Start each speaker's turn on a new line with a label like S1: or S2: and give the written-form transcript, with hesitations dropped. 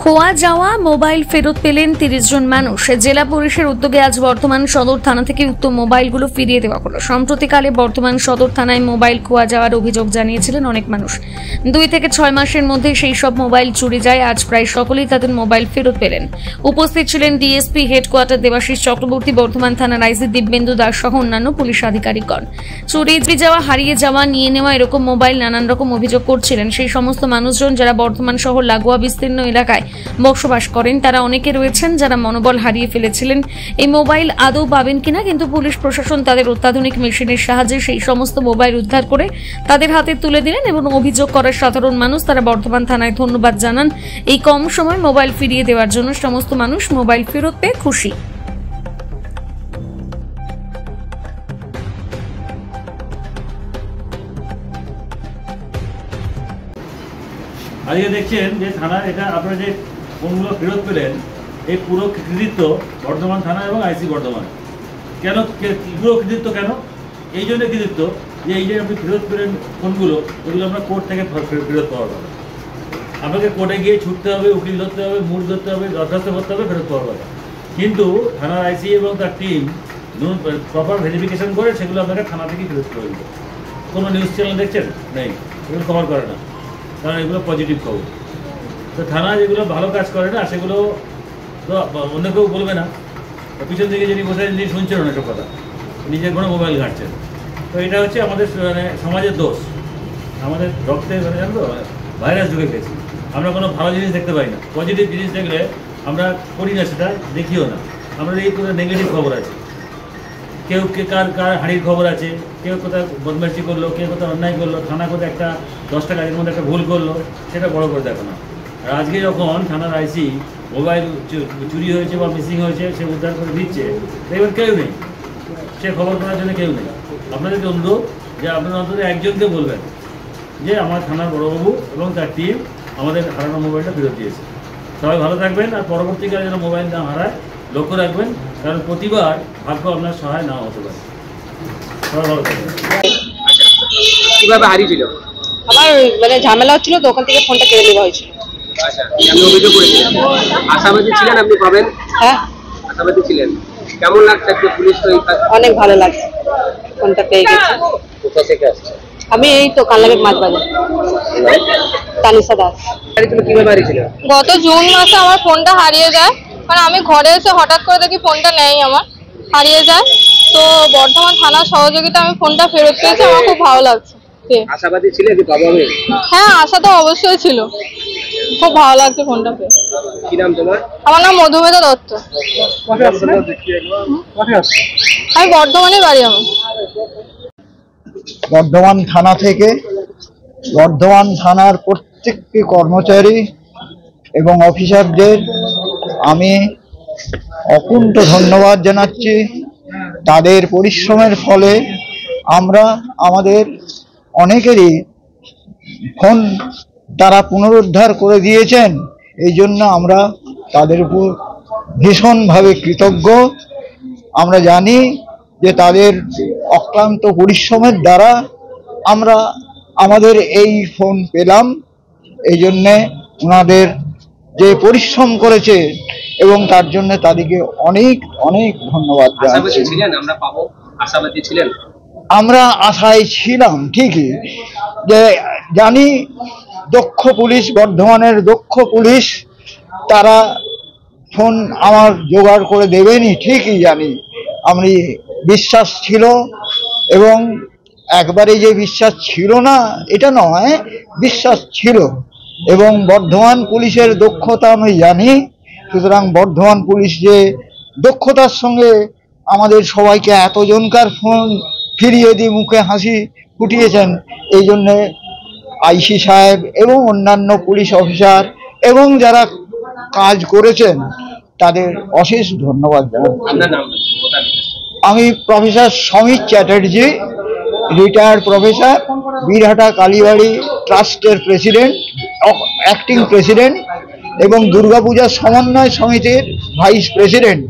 S1: খোয়া যাওয়া মোবাইল ফেরত পেলেন ৩০ জন মানুষ। জেলা পুলিশের উদ্যোগে আজ বর্ধমান সদর থানা থেকে উক্ত মোবাইলগুলো ফিরিয়ে দেওয়া হলো। সম্প্রতিকালে বর্ধমান সদর থানায় মোবাইল খোয়া যাওয়ার অভিযোগ জানিয়েছিলেন অনেক মানুষ। 2 থেকে 6 মাসের মধ্যে সেই সব মোবাইল চুরি যায়। আজ প্রায় সকলেই তাদের মোবাইল ফেরত পেলেন। উপস্থিত ছিলেন ডিএসপি হেডকোয়ার্টার দেবাশিস চক্রবর্তী, বর্ধমান থানার আইসি দিব্যেন্দু দাস সহ অন্যান্য পুলিশ আধিকারিকগণ। চুরি যাওয়া, হারিয়ে যাওয়া, নিয়ে নেওয়া এরকম মোবাইল নানান রকম অভিযোগ করছিলেন সেই সমস্ত মানুষজন যারা বর্ধমান শহর লাগোয়া বিস্তীর্ণ এলাকায় বসবাস করেন। তারা অনেকে রয়েছেন যারা মনোবল হারিয়ে ফেলেছিলেন এই মোবাইল আদৌ পাবেন কিনা, কিন্তু পুলিশ প্রশাসন তাদের অত্যাধুনিক মেশিনের সাহায্যে সেই সমস্ত মোবাইল উদ্ধার করে তাদের হাতে তুলে দিলেন এবং অভিযোগ করার সাধারণ মানুষ তারা বর্ধমান থানায় ধন্যবাদ জানান। এই কম সময় মোবাইল ফিরিয়ে দেওয়ার জন্য সমস্ত মানুষ মোবাইল ফেরত পেয়ে খুশি।
S2: আজকে দেখছেন যে থানা এটা আপনারা যে ফোনগুলো ফেরত পেলেন এই পুরো কৃতিত্ব বর্ধমান থানা এবং আইসি বর্ধমান। কেন পুরো কৃতিত্ব কেন? এই জন্য কৃতিত্ব যে এই যে আপনি ফেরত পেলেন ফোনগুলো, ওগুলো আমরা কোর্ট থেকে ফেরত পাওয়া যাবে। আপনাকে কোর্টে গিয়ে ছুটতে হবে, উকিল ধরতে হবে, মুড ধরতে হবে, দরখাস্ত করতে হবে, ফেরত পাওয়ার কথা। কিন্তু থানার আইসি এবং তার টিম প্রপার ভেরিফিকেশন করে সেগুলো আপনাকে থানা থেকে ফেরত করে দিবে। কোনো নিউজ চ্যানেল দেখছেন? নেই, এগুলো কভার করে না, কারণ এগুলো পজিটিভ খবর। তো থানা যেগুলো ভালো কাজ করে না সেগুলো তো অন্য কেউ বলবে না। পিছন থেকে যিনি বসে যিনি শুনছেন না সব কথা, নিজের কোনো মোবাইল ঘাঁটছেন। তো এটা হচ্ছে আমাদের মানে সমাজের দোষ, আমাদের রক্তে মানে জানতো ভাইরাস ঢুকে গেছে। আমরা কোনো ভালো জিনিস দেখতে পাই না, পজিটিভ জিনিস দেখলে আমরা করি না, সেটা দেখিও না। আমাদের এই কোনো নেগেটিভ খবর আছে, কেউ কার হাঁড়ির খবর আছে, কেউ কোথাও বদমাইশি করলো, কেউ কোথাও অন্যায় করলো, থানা কোথাও একটা 10টা কাজের মধ্যে একটা ভুল করলো, সেটা বড় করে দেখো না। আর আজকে যখন থানার আইসি মোবাইল চুরি হয়েছে বা মিসিং হয়েছে সে উদ্ধার করে দিচ্ছে, দেখবেন কেউ নেই, সে খবর করার জন্য কেউ নেই। আপনাদেরকে অনুরোধ যে আপনারা অন্তত একজনকে বলবেন যে আমার থানার বড়বাবু এবং তার টিম আমাদের হারানো মোবাইলটা ফেরত দিয়েছে। সবাই ভালো থাকবেন, আর পরবর্তীকালে যেন মোবাইল না হারায় লক্ষ্য রাখবেন, কারণ প্রতিবার ভাগ্য আপনার সহায় নাও হতে পারে। সবাই ভালো থাকবেন।
S3: কিভাবে হারিয়েছিল?
S4: আমার মানে ঝামেলা হচ্ছিল তো, ওখান থেকে ফোনটা কেড়ে নেওয়া হয়েছিল।
S3: আচ্ছা, আপনি অভিযোগ করেছিলেন, আশাবাদী ছিলেন আপনি পাবেন?
S4: হ্যাঁ,
S3: আশাবাদী ছিলেন। কেমন লাগছে আজকে পুলিশ তো?
S4: অনেক ভালো লাগছে, ফোনটা পেয়ে গেছি।
S3: কোথা থেকে আসছে?
S4: আমি এই তো কালামের মাছ বাজার। তানিশা দাস।
S3: তুমি কিভাবে হারিয়েছিল?
S5: গত জুন মাসে আমার ফোনটা হারিয়ে যায়, মানে আমি ঘরে এসে হঠাৎ করে দেখি ফোনটা নেই, আমার হারিয়ে যায়। তো বর্ধমান থানার সহযোগিতা আমি ফোনটা ফেরত পেয়েছি, আমার খুব ভালো লাগছে।
S3: আশাবাদী ছিলে যে পাবো আমি?
S5: হ্যাঁ, আশা তো অবশ্যই ছিল, খুব ভালো লাগছে ফোনটা পেয়ে।
S3: কি নাম তোমার?
S5: আমার নাম মধুমেতা দত্ত। আমি বর্ধমানে বাড়ি। আমার
S6: বর্ধমান থানা থেকে বর্ধমান থানার প্রত্যেকটি কর্মচারী এবং অফিসারদের আমি অকুণ্ঠ ধন্যবাদ জানাচ্ছি। তাদের পরিশ্রমের ফলে আমরা আমাদের অনেকেরই ফোন তারা পুনরুদ্ধার করে দিয়েছেন। এই জন্য আমরা তাদের উপর ভীষণভাবে কৃতজ্ঞ। আমরা জানি যে তাদের অক্লান্ত পরিশ্রমের দ্বারা আমরা আমাদের এই ফোন পেলাম। এই জন্যে ওনাদের যে পরিশ্রম করেছে এবং তার জন্য তাদেরকে অনেক অনেক ধন্যবাদ জানাচ্ছি। আমরা আশায় ছিলাম ঠিকই, যে জানি দক্ষ পুলিশ, বর্ধমানের দক্ষ পুলিশ, তারা ফোন আমার জোগাড় করে দেবেনি, ঠিকই জানি। আমি বিশ্বাস ছিল, এবং একবারে যে বিশ্বাস ছিল না এটা নয়, বিশ্বাস ছিল। এবং বর্ধমান পুলিশের দক্ষতা আমি জানি। সুতরাং বর্ধমান পুলিশ যে দক্ষতার সঙ্গে আমাদের সবাইকে এতজনকার ফোন ফিরিয়ে দিয়ে মুখে হাসি ফুটিয়েছেন, এই জন্যে আইসি সাহেব এবং অন্যান্য পুলিশ অফিসার এবং যারা কাজ করেছেন তাদের অশেষ ধন্যবাদ জানাচ্ছি। আমি professor Samir Chatterjee, retired professor, Birhata Kalibari ট্রাস্টের প্রেসিডেন্ট, অ্যাক্টিং প্রেসিডেন্ট এবং দুর্গাপূজা সমন্বয় সমিতির ভাইস প্রেসিডেন্ট।